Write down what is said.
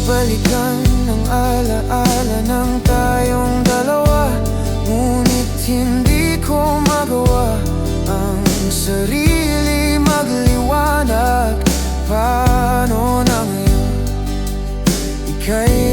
balikan ang alaala ng tayong dalawa. Ngunit hindi ko magawa ang sarili magliwanag. Paano na ngayon? Ika'y